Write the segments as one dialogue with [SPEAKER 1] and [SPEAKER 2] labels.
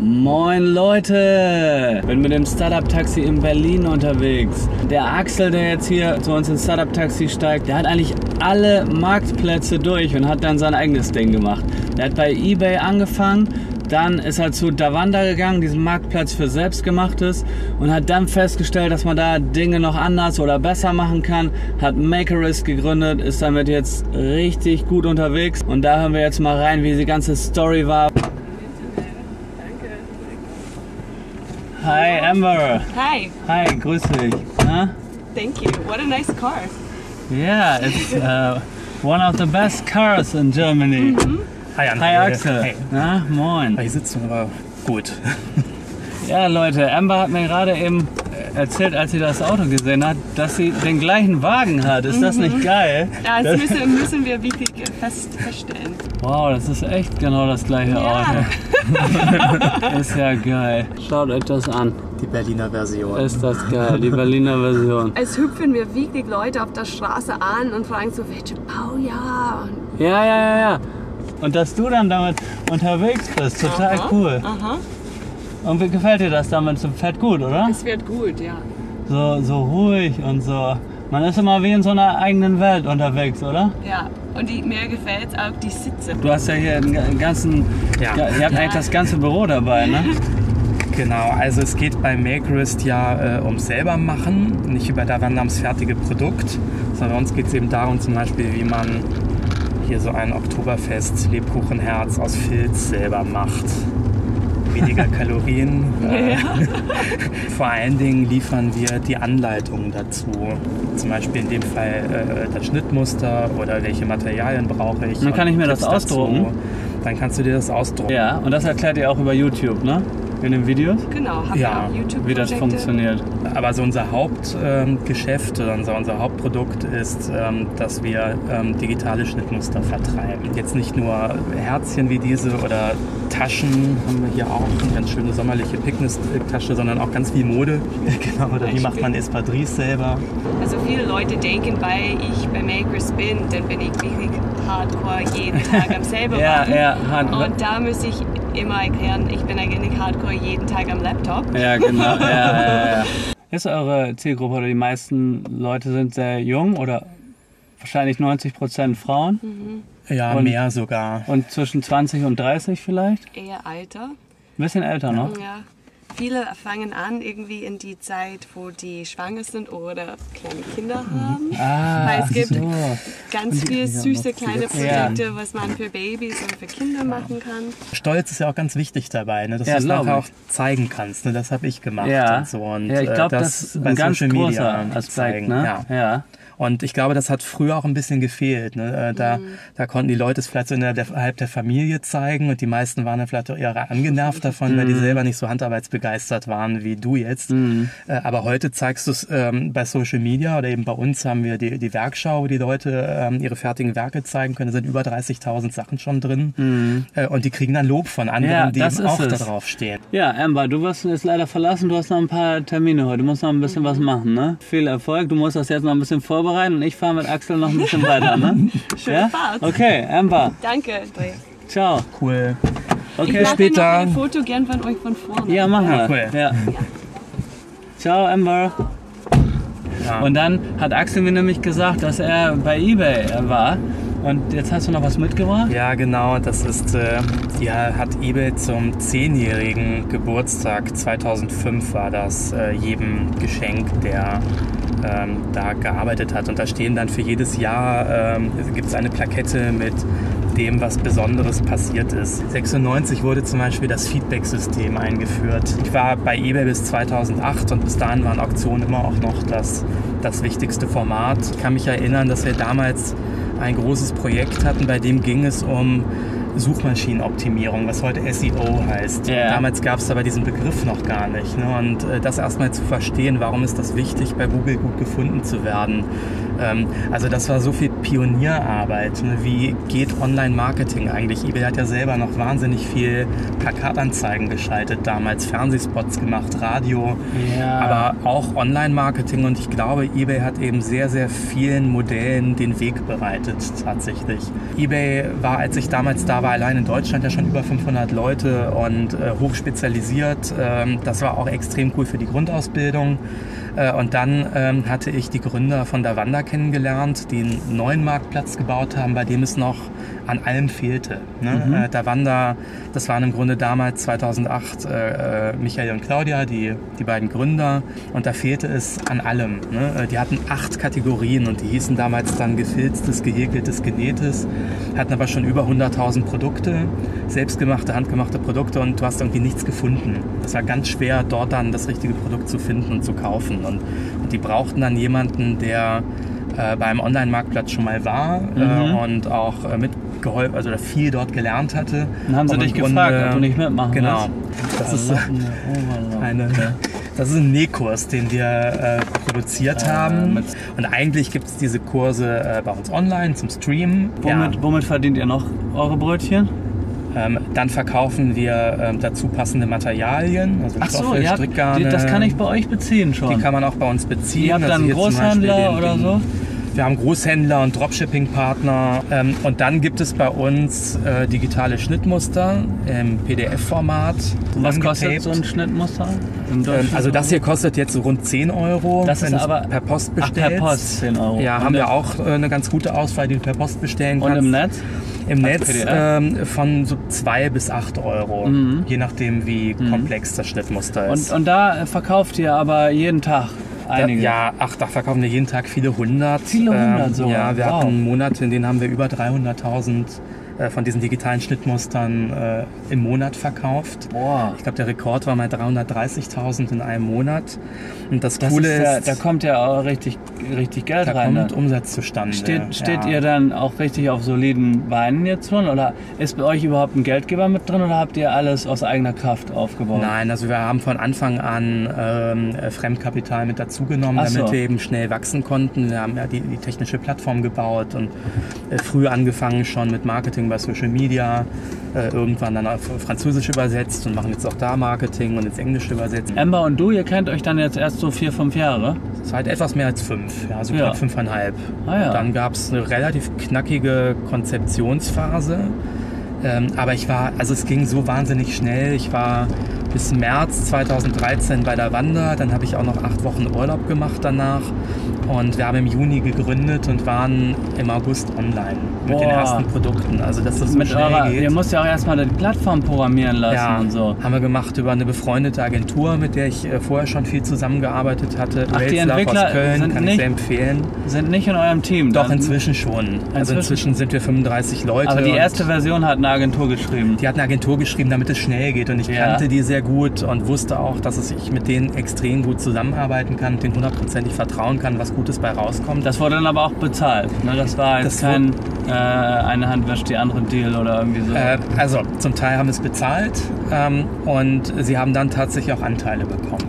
[SPEAKER 1] Moin Leute! Bin mit dem Startup-Taxi in Berlin unterwegs. Der Axel, der jetzt hier zu uns ins Startup-Taxi steigt, der hat eigentlich alle Marktplätze durch und hat dann sein eigenes Ding gemacht. Der hat bei eBay angefangen, dann ist er zu DaWanda gegangen, diesen Marktplatz für Selbstgemachtes, und hat dann festgestellt, dass man da Dinge noch anders oder besser machen kann. Hat Makerist gegründet, ist damit jetzt richtig gut unterwegs. Und da hören wir jetzt mal rein, wie die ganze Story war. Hi Amber.
[SPEAKER 2] Hi.
[SPEAKER 1] Hi, grüß dich. Na?
[SPEAKER 2] Thank you. What a nice car.
[SPEAKER 1] Yeah, it's one of the best cars in Germany.
[SPEAKER 3] Hi André.
[SPEAKER 1] Hi Axel.
[SPEAKER 3] Hey.
[SPEAKER 1] Na, moin.
[SPEAKER 3] Die Sitzung war gut.
[SPEAKER 1] Ja Leute, Amber hat mir gerade eben erzählt, als sie das Auto gesehen hat, dass sie den gleichen Wagen hat. Ist das nicht geil?
[SPEAKER 2] Ja, das müssen wir wirklich feststellen.
[SPEAKER 1] Wow, das ist echt genau das gleiche Auto. Ist ja geil. Schaut euch das an.
[SPEAKER 3] Die Berliner Version.
[SPEAKER 1] Ist das geil, die Berliner Version.
[SPEAKER 2] Es hüpfen wir wirklich Leute auf der Straße an und fragen so, welche Baujahr?
[SPEAKER 1] Ja. Und dass du dann damit unterwegs bist, total cool.
[SPEAKER 2] Aha.
[SPEAKER 1] Und wie gefällt dir das damit? Fährt gut, oder?
[SPEAKER 2] Es wird gut, ja.
[SPEAKER 1] So ruhig und so. Man ist immer wie in so einer eigenen Welt unterwegs, oder?
[SPEAKER 2] Ja, und mir gefällt auch die Sitze.
[SPEAKER 1] Du hast ja hier den ganzen, ihr habt eigentlich das ganze Büro dabei, ne?
[SPEAKER 3] Genau, also es geht bei Makerist ja ums Selbermachen, nicht über DaWanda ums fertige Produkt, sondern bei uns geht es eben darum zum Beispiel, wie man hier so ein Oktoberfest Lebkuchenherz aus Filz selber macht. Weniger Kalorien. Vor allen Dingen liefern wir die Anleitungen dazu. Zum Beispiel in dem Fall das Schnittmuster oder welche Materialien brauche ich.
[SPEAKER 1] Dann kann ich mir das ausdrucken.
[SPEAKER 3] Dann kannst du dir das ausdrucken.
[SPEAKER 1] Ja, und das erklärt ihr auch über YouTube, ne? In den Videos?
[SPEAKER 2] Genau, haben wir auch YouTube-Projekte.
[SPEAKER 1] Wie das funktioniert.
[SPEAKER 3] Aber so unser Hauptgeschäft, unser Hauptprodukt ist, dass wir digitale Schnittmuster vertreiben. Jetzt nicht nur Herzchen wie diese oder Taschen, haben wir hier auch eine ganz schöne sommerliche Picknicktasche, sondern auch ganz viel Mode. Genau, oder wie macht man Espadrilles selber?
[SPEAKER 2] Also viele Leute denken, weil ich bei Makerist bin, dann bin ich wirklich hardcore jeden Tag am selber machen.
[SPEAKER 1] Hardcore.
[SPEAKER 2] Und da muss ich immer erklären, ich bin eigentlich hardcore jeden Tag am Laptop.
[SPEAKER 1] Ja, genau. Ja. Ist eure Zielgruppe oder die meisten Leute sind sehr jung oder wahrscheinlich 90% Frauen?
[SPEAKER 3] Ja, und mehr sogar.
[SPEAKER 1] Und zwischen 20 und 30 vielleicht?
[SPEAKER 2] Eher älter.
[SPEAKER 1] Ein bisschen älter noch?
[SPEAKER 2] Ja. Viele fangen an irgendwie in die Zeit, wo die schwanger sind oder kleine Kinder haben. Weil es gibt ganz viele süße kleine Projekte, was man für Babys und für Kinder machen kann.
[SPEAKER 3] Stolz ist ja auch ganz wichtig dabei, ne? Dass du es nachher auch zeigen kannst. Ne? Das habe ich gemacht.
[SPEAKER 1] Ja,
[SPEAKER 3] und so. Und,
[SPEAKER 1] ich glaube, das ist ein ganz großer Aspekt. Ne?
[SPEAKER 3] Ja. Und ich glaube, das hat früher auch ein bisschen gefehlt. Ne? Da konnten die Leute es vielleicht so innerhalb der Familie zeigen und die meisten waren dann vielleicht auch eher angenervt davon, weil die selber nicht so handarbeitsbegeistert waren wie du jetzt. Aber heute zeigst du es bei Social Media oder eben bei uns haben wir die Werkschau, wo die Leute ihre fertigen Werke zeigen können. Da sind über 30.000 Sachen schon drin und die kriegen dann Lob von anderen, die eben auch da drauf stehen.
[SPEAKER 1] Ja, Amber, du wirst jetzt leider verlassen. Du hast noch ein paar Termine heute. Du musst noch ein bisschen was machen. Ne? Viel Erfolg. Du musst das jetzt noch ein bisschen vorbereiten. Und ich fahre mit Axel noch ein bisschen weiter, ne?
[SPEAKER 2] Schöne Fahrt.
[SPEAKER 1] Okay, Amber.
[SPEAKER 2] Danke, André.
[SPEAKER 1] Ciao.
[SPEAKER 3] Cool.
[SPEAKER 1] Okay,
[SPEAKER 2] ich mache noch ein Foto gern von euch von vorne.
[SPEAKER 1] Ja, machen wir.
[SPEAKER 3] Cool.
[SPEAKER 1] Ja. Ciao, Amber. Ja. Und dann hat Axel mir nämlich gesagt, dass er bei eBay war. Und jetzt hast du noch was mitgebracht?
[SPEAKER 3] Ja, genau. Das ist, hat eBay zum 10-jährigen Geburtstag 2005 war das jedem geschenkt, der da gearbeitet hat. Und da stehen dann für jedes Jahr, gibt es eine Plakette mit dem, was Besonderes passiert ist. 96 wurde zum Beispiel das Feedback-System eingeführt. Ich war bei eBay bis 2008 und bis dahin waren Auktionen immer auch noch das wichtigste Format. Ich kann mich erinnern, dass wir damals ein großes Projekt hatten, bei dem ging es um Suchmaschinenoptimierung, was heute SEO heißt.
[SPEAKER 1] Yeah.
[SPEAKER 3] Damals gab es aber diesen Begriff noch gar nicht. Ne? Und das erstmal zu verstehen, warum ist das wichtig, bei Google gut gefunden zu werden. Also das war so viel Pionierarbeit. Ne? Wie geht Online-Marketing eigentlich? eBay hat ja selber noch wahnsinnig viel Plakatanzeigen geschaltet, damals Fernsehspots gemacht, Radio, aber auch Online-Marketing. Und ich glaube, eBay hat eben sehr, sehr vielen Modellen den Weg bereitet tatsächlich. eBay war, als ich damals da war, aber allein in Deutschland ja schon über 500 Leute und hochspezialisiert. Das war auch extrem cool für die Grundausbildung. Und dann hatte ich die Gründer von DaWanda kennengelernt, die einen neuen Marktplatz gebaut haben, bei dem es noch an allem fehlte. Ne? DaWanda, das waren im Grunde damals 2008 Michael und Claudia, die beiden Gründer, und da fehlte es an allem. Ne? Die hatten 8 Kategorien und die hießen damals dann gefilztes, gehäkeltes, genähtes, hatten aber schon über 100.000 Produkte, selbstgemachte, handgemachte Produkte, und du hast irgendwie nichts gefunden. Es war ganz schwer, dort dann das richtige Produkt zu finden und zu kaufen. Und die brauchten dann jemanden, der beim Online-Marktplatz schon mal war und auch mitgeholfen, also viel dort gelernt hatte.
[SPEAKER 1] Dann haben sie dich gefragt, ob du nicht mitmachen willst.
[SPEAKER 3] Genau. Das ist ein Nähkurs, den wir produziert haben. Und eigentlich gibt es diese Kurse bei uns online zum Streamen.
[SPEAKER 1] Womit verdient ihr noch eure Brötchen?
[SPEAKER 3] Dann verkaufen wir dazu passende Materialien, also Stoffe, Strickgarne.
[SPEAKER 1] Das kann ich bei euch beziehen schon.
[SPEAKER 3] Die kann man auch bei uns beziehen.
[SPEAKER 1] Ihr habt dann einen Großhändler oder so?
[SPEAKER 3] Wir haben Großhändler und Dropshipping-Partner. Und dann gibt es bei uns digitale Schnittmuster im PDF-Format.
[SPEAKER 1] Und was kostet so ein Schnittmuster?
[SPEAKER 3] Also das hier kostet jetzt so rund 10 Euro.
[SPEAKER 1] Das ist aber
[SPEAKER 3] per Post bestellt.
[SPEAKER 1] Per Post 10 Euro.
[SPEAKER 3] Ja, haben wir auch eine ganz gute Auswahl, die du per Post bestellen kannst.
[SPEAKER 1] Und im Netz?
[SPEAKER 3] Im Netz von so 2 bis 8 Euro, je nachdem wie komplex das Schnittmuster ist.
[SPEAKER 1] Und da verkauft ihr aber jeden Tag einige?
[SPEAKER 3] Da verkaufen wir jeden Tag viele hundert.
[SPEAKER 1] Viele hundert sogar?
[SPEAKER 3] Ja, wir hatten Monate, in denen haben wir über 300.000 von diesen digitalen Schnittmustern im Monat verkauft.
[SPEAKER 1] Boah.
[SPEAKER 3] Ich glaube, der Rekord war mal 330.000 in einem Monat. Und das Coole ist,
[SPEAKER 1] da kommt ja auch richtig Geld rein.
[SPEAKER 3] Da kommt Umsatz zustande.
[SPEAKER 1] Steht ihr dann auch richtig auf soliden Beinen jetzt schon? Oder ist bei euch überhaupt ein Geldgeber mit drin? Oder habt ihr alles aus eigener Kraft aufgebaut?
[SPEAKER 3] Nein, also wir haben von Anfang an Fremdkapital mit dazugenommen, damit wir eben schnell wachsen konnten. Wir haben ja die technische Plattform gebaut und früh angefangen schon mit Marketing bei Social Media, irgendwann dann auf Französisch übersetzt und machen jetzt auch da Marketing und ins Englische übersetzt.
[SPEAKER 1] Amber und du, ihr kennt euch dann jetzt erst so 4-5 Jahre?
[SPEAKER 3] Seit etwas mehr als 5, also knapp 5,5.
[SPEAKER 1] Ja.
[SPEAKER 3] Dann gab es eine relativ knackige Konzeptionsphase, aber es ging so wahnsinnig schnell. Ich war bis März 2013 bei DaWanda, dann habe ich auch noch 8 Wochen Urlaub gemacht danach. Und wir haben im Juni gegründet und waren im August online mit den ersten Produkten. Also dass das so schnell geht.
[SPEAKER 1] Ihr müsst ja auch erstmal die Plattform programmieren lassen und so.
[SPEAKER 3] Haben wir gemacht über eine befreundete Agentur, mit der ich vorher schon viel zusammengearbeitet hatte.
[SPEAKER 1] Die Entwickler
[SPEAKER 3] aus Köln, kann ich sehr empfehlen.
[SPEAKER 1] Sind nicht in eurem Team?
[SPEAKER 3] Doch, inzwischen schon. Also inzwischen sind wir 35 Leute.
[SPEAKER 1] Aber die erste Version hat eine Agentur geschrieben?
[SPEAKER 3] Die hat eine Agentur geschrieben, damit es schnell geht. Und ich kannte die sehr gut und wusste auch, dass ich mit denen extrem gut zusammenarbeiten kann und denen 100%ig vertrauen kann, was Gutes bei rauskommt.
[SPEAKER 1] Das wurde dann aber auch bezahlt, ne? Das war jetzt kein eine Hand wäscht die andere Deal oder irgendwie so.
[SPEAKER 3] Also zum Teil haben es bezahlt und sie haben dann tatsächlich auch Anteile bekommen.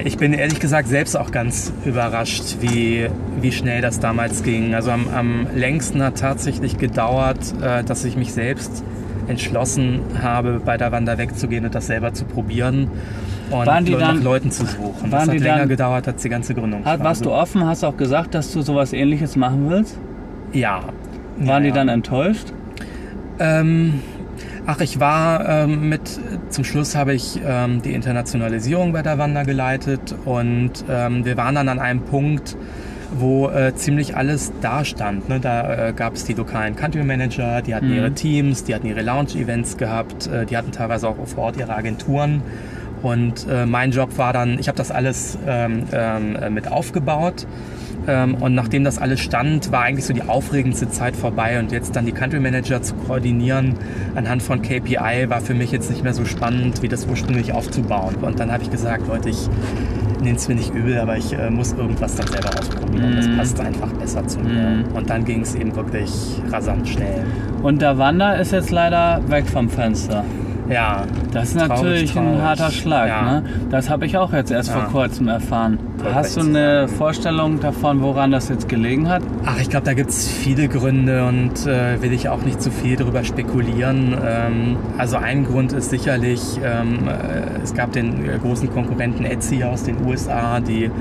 [SPEAKER 3] Ich bin ehrlich gesagt selbst auch ganz überrascht, wie schnell das damals ging. Also am längsten hat tatsächlich gedauert, dass ich mich selbst entschlossen habe, bei DaWanda wegzugehen und das selber zu probieren. Und nach Leuten zu suchen. Das hat länger gedauert als die ganze Gründungsphase.
[SPEAKER 1] Warst du offen? Hast du auch gesagt, dass du sowas Ähnliches machen willst?
[SPEAKER 3] Ja.
[SPEAKER 1] Waren die dann enttäuscht?
[SPEAKER 3] Ich war zum Schluss habe ich die Internationalisierung bei DaWanda geleitet und wir waren dann an einem Punkt, wo ziemlich alles da stand. Ne? Da gab es die lokalen Country Manager, die hatten ihre Teams, die hatten ihre Launch-Events gehabt, die hatten teilweise auch vor Ort ihre Agenturen. Und mein Job war dann, ich habe das alles mit aufgebaut und nachdem das alles stand, war eigentlich so die aufregendste Zeit vorbei und jetzt dann die Country Manager zu koordinieren anhand von KPI war für mich jetzt nicht mehr so spannend, wie das ursprünglich aufzubauen. Und dann habe ich gesagt, Leute, ich nehme es mir nicht übel, aber ich muss irgendwas dann selber ausprobieren. Das passt einfach besser zu mir. Und dann ging es eben wirklich rasant schnell.
[SPEAKER 1] Und DaWanda ist jetzt leider weg vom Fenster.
[SPEAKER 3] Ja.
[SPEAKER 1] Das ist natürlich ein harter Schlag. Ja. Ne? Das habe ich auch jetzt erst vor kurzem erfahren. Hast du eine Vorstellung davon, woran das jetzt gelegen hat?
[SPEAKER 3] Ich glaube, da gibt es viele Gründe und will ich auch nicht zu viel darüber spekulieren. Also ein Grund ist sicherlich, es gab den großen Konkurrenten Etsy aus den USA, die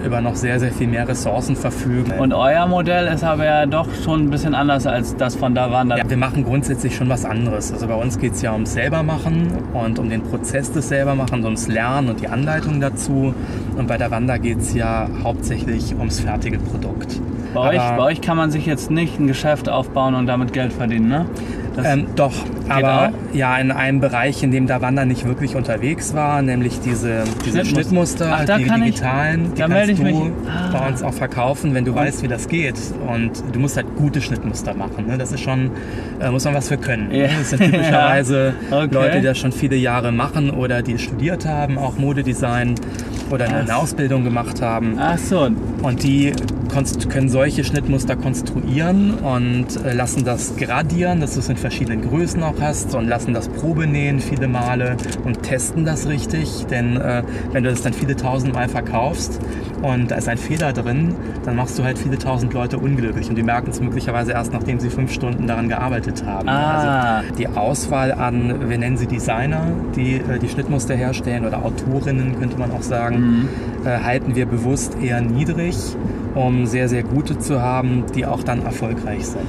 [SPEAKER 3] über noch sehr, sehr viel mehr Ressourcen verfügen.
[SPEAKER 1] Und euer Modell ist aber ja doch schon ein bisschen anders als das von DaWanda.
[SPEAKER 3] Ja, wir machen grundsätzlich schon was anderes. Also bei uns geht es ja ums Selbermachen und um den Prozess des Selbermachens, ums Lernen und die Anleitung dazu. Und bei DaWanda geht es ja hauptsächlich ums fertige Produkt.
[SPEAKER 1] Bei euch kann man sich jetzt nicht ein Geschäft aufbauen und damit Geld verdienen, ne?
[SPEAKER 3] Doch, aber ja, in einem Bereich, in dem DaWanda nicht wirklich unterwegs war, nämlich diese Schnittmuster, die digitalen, die kannst du bei uns auch verkaufen, wenn du weißt, wie das geht. Und du musst halt gute Schnittmuster machen. Ne? Das ist schon, muss man was für können. Ja. Das sind typischerweise Leute, die das schon viele Jahre machen oder die studiert haben, auch Modedesign oder eine Ausbildung gemacht haben.
[SPEAKER 1] Ach so.
[SPEAKER 3] Und die können solche Schnittmuster konstruieren und lassen das gradieren, dass du es in verschiedenen Größen auch hast, und lassen das Probe nähen viele Male und testen das richtig. Denn wenn du das dann viele tausend Mal verkaufst und da ist ein Fehler drin, dann machst du halt viele tausend Leute unglücklich und die merken es möglicherweise erst, nachdem sie 5 Stunden daran gearbeitet haben. Also die Auswahl an, wir nennen sie Designer, die die Schnittmuster herstellen, oder Autorinnen könnte man auch sagen, halten wir bewusst eher niedrig, um sehr, sehr gute zu haben, die auch dann erfolgreich sind.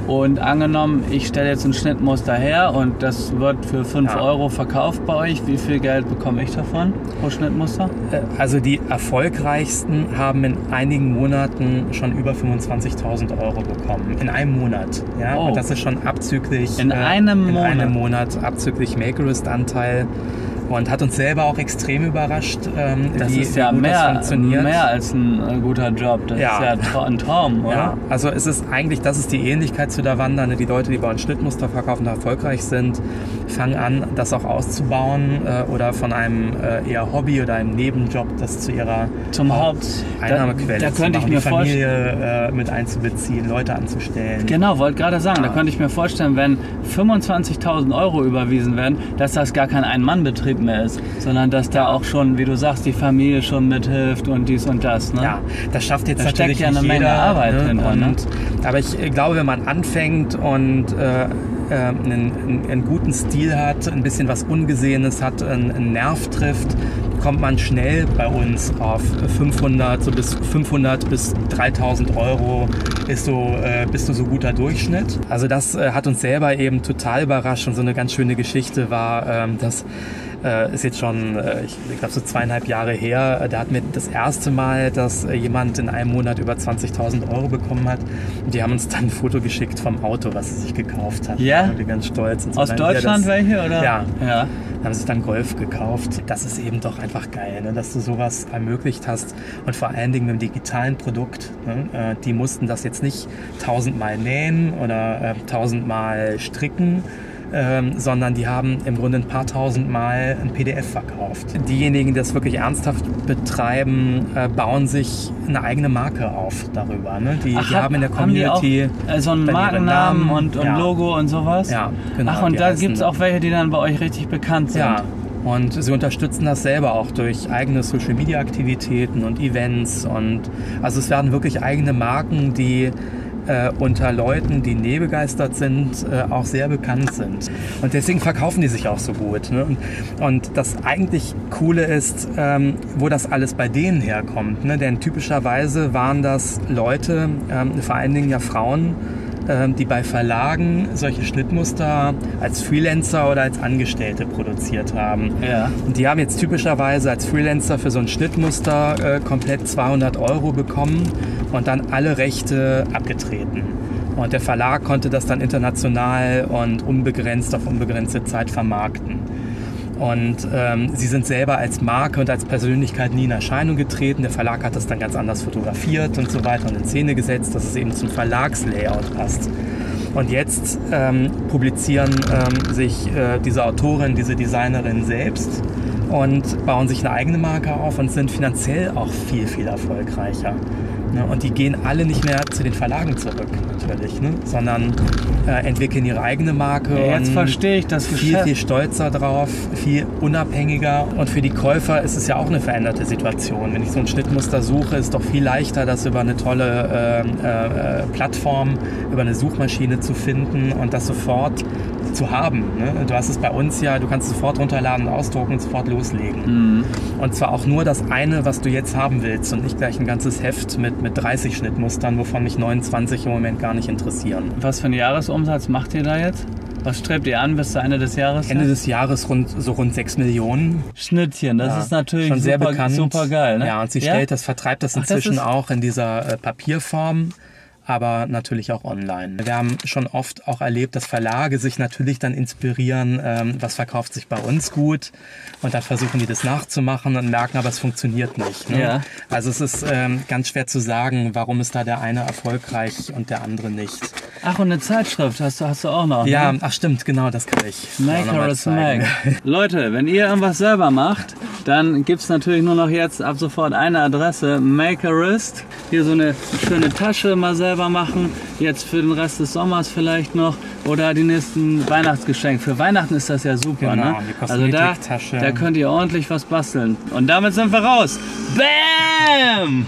[SPEAKER 1] Und angenommen, ich stelle jetzt ein Schnittmuster her und das wird für 5 Euro verkauft bei euch. Wie viel Geld bekomme ich davon pro Schnittmuster?
[SPEAKER 3] Also die erfolgreichsten haben in einigen Monaten schon über 25.000 Euro bekommen. In einem Monat. Ja? Oh. Und das ist schon abzüglich...
[SPEAKER 1] In einem
[SPEAKER 3] Monat abzüglich Makerist-Anteil. Und hat uns selber auch extrem überrascht, wie gut das funktioniert.
[SPEAKER 1] Mehr als ein guter Job. Das ist ja ein Traum, oder?
[SPEAKER 3] Ja, also es ist eigentlich, das ist die Ähnlichkeit zu DaWanda. Die Leute, die bei uns Schnittmuster verkaufen und erfolgreich sind, fangen an, das auch auszubauen oder von einem eher Hobby oder einem Nebenjob das zu ihrer Haupteinnahmequelle zu machen, die Familie mit einzubeziehen, Leute anzustellen.
[SPEAKER 1] Genau, wollte gerade sagen, da könnte ich mir vorstellen, wenn 25.000 Euro überwiesen werden, dass das gar kein Ein-Mann-Betrieb mehr ist, sondern dass da auch schon, wie du sagst, die Familie schon mithilft und dies und das. Ne?
[SPEAKER 3] Ja, das schafft jetzt natürlich
[SPEAKER 1] steckt ja eine Menge Arbeit hinter.
[SPEAKER 3] Aber ich glaube, wenn man anfängt und einen guten Stil hat, ein bisschen was Ungesehenes hat, einen Nerv trifft, kommt man schnell bei uns auf 500 bis 3.000 Euro bist du so guter Durchschnitt. Also das hat uns selber eben total überrascht, und so eine ganz schöne Geschichte war, dass ist jetzt schon, ich glaube so 2,5 Jahre her, da hatten wir das erste Mal, dass jemand in einem Monat über 20.000 Euro bekommen hat. Und die haben uns dann ein Foto geschickt vom Auto, was sie sich gekauft hat.
[SPEAKER 1] Ja?
[SPEAKER 3] Und die ganz stolz. Und so.
[SPEAKER 1] Aus Deutschland welche, oder?
[SPEAKER 3] Ja. Haben sich dann Golf gekauft. Das ist eben doch einfach geil, ne? Dass du sowas ermöglicht hast. Und vor allen Dingen mit dem digitalen Produkt. Ne? Die mussten das jetzt nicht 1000 Mal nähen oder 1000 Mal stricken, sondern die haben im Grunde ein paar tausend Mal ein PDF verkauft. Diejenigen, die das wirklich ernsthaft betreiben, bauen sich eine eigene Marke auf darüber. Ne? Die haben in der Community
[SPEAKER 1] haben die auch, so einen Markennamen und Logo und sowas?
[SPEAKER 3] Ja, genau.
[SPEAKER 1] Ach, und da gibt es auch welche, die dann bei euch richtig bekannt sind?
[SPEAKER 3] Ja. Und sie unterstützen das selber auch durch eigene Social-Media-Aktivitäten und Events. Und also es werden wirklich eigene Marken, die unter Leuten, die nähbegeistert sind, auch sehr bekannt sind. Und deswegen verkaufen die sich auch so gut. Ne? Und das eigentlich Coole ist, wo das alles bei denen herkommt. Ne? Denn typischerweise waren das Leute, vor allen Dingen ja Frauen, die bei Verlagen solche Schnittmuster als Freelancer oder als Angestellte produziert haben.
[SPEAKER 1] Ja.
[SPEAKER 3] Und die haben jetzt typischerweise als Freelancer für so ein Schnittmuster komplett 200 Euro bekommen und dann alle Rechte abgetreten. Und der Verlag konnte das dann international und unbegrenzt auf unbegrenzte Zeit vermarkten. Und sie sind selber als Marke und als Persönlichkeit nie in Erscheinung getreten. Der Verlag hat das dann ganz anders fotografiert und so weiter und in Szene gesetzt, dass es eben zum Verlagslayout passt. Und jetzt publizieren sich diese Autorin, diese Designerin selbst und bauen sich eine eigene Marke auf und sind finanziell auch viel, viel erfolgreicher. Ne? Und die gehen alle nicht mehr zu den Verlagen zurück, natürlich, ne? Sondern entwickeln ihre eigene Marke.
[SPEAKER 1] Ja, jetzt verstehe ich das Geschäft.
[SPEAKER 3] Viel stolzer drauf, viel unabhängiger. Und für die Käufer ist es ja auch eine veränderte Situation. Wenn ich so ein Schnittmuster suche, ist es doch viel leichter, das über eine tolle Plattform, über eine Suchmaschine zu finden und das sofort zu haben. Ne? Du hast es bei uns ja, du kannst es sofort runterladen, ausdrucken und sofort loslegen. Und zwar auch nur das eine, was du jetzt haben willst und nicht gleich ein ganzes Heft mit 30 Schnittmustern, wovon mich 29 im Moment gar nicht interessieren.
[SPEAKER 1] Was für einen Jahresumsatz macht ihr da jetzt? Was strebt ihr an bis zu Ende des Jahres?
[SPEAKER 3] Ende des Jahres rund 6 Millionen.
[SPEAKER 1] Schnittchen, das ist natürlich
[SPEAKER 3] schon sehr bekannt.
[SPEAKER 1] Super geil. Ne?
[SPEAKER 3] Ja, und sie vertreibt das inzwischen auch in dieser Papierform, aber natürlich auch online. Wir haben schon oft auch erlebt, dass Verlage sich natürlich dann inspirieren, was verkauft sich bei uns gut, und dann versuchen die das nachzumachen und merken, aber es funktioniert nicht. Ne? Ja. Also es ist ganz schwer zu sagen, warum ist da der eine erfolgreich und der andere nicht.
[SPEAKER 1] Ach, und eine Zeitschrift hast du auch noch?
[SPEAKER 3] Ja,
[SPEAKER 1] ne?
[SPEAKER 3] Ach stimmt, genau, das kann ich.
[SPEAKER 1] Makerist Mag. Leute, wenn ihr irgendwas selber macht, dann gibt es natürlich nur noch jetzt ab sofort eine Adresse, Makerist. Hier so eine schöne Tasche mal selber machen, jetzt für den Rest des Sommers vielleicht noch, oder die nächsten Weihnachtsgeschenke. Für Weihnachten ist das ja super,
[SPEAKER 3] genau,
[SPEAKER 1] ne?
[SPEAKER 3] Die
[SPEAKER 1] Also da könnt ihr ordentlich was basteln. Und damit sind wir raus. Bam!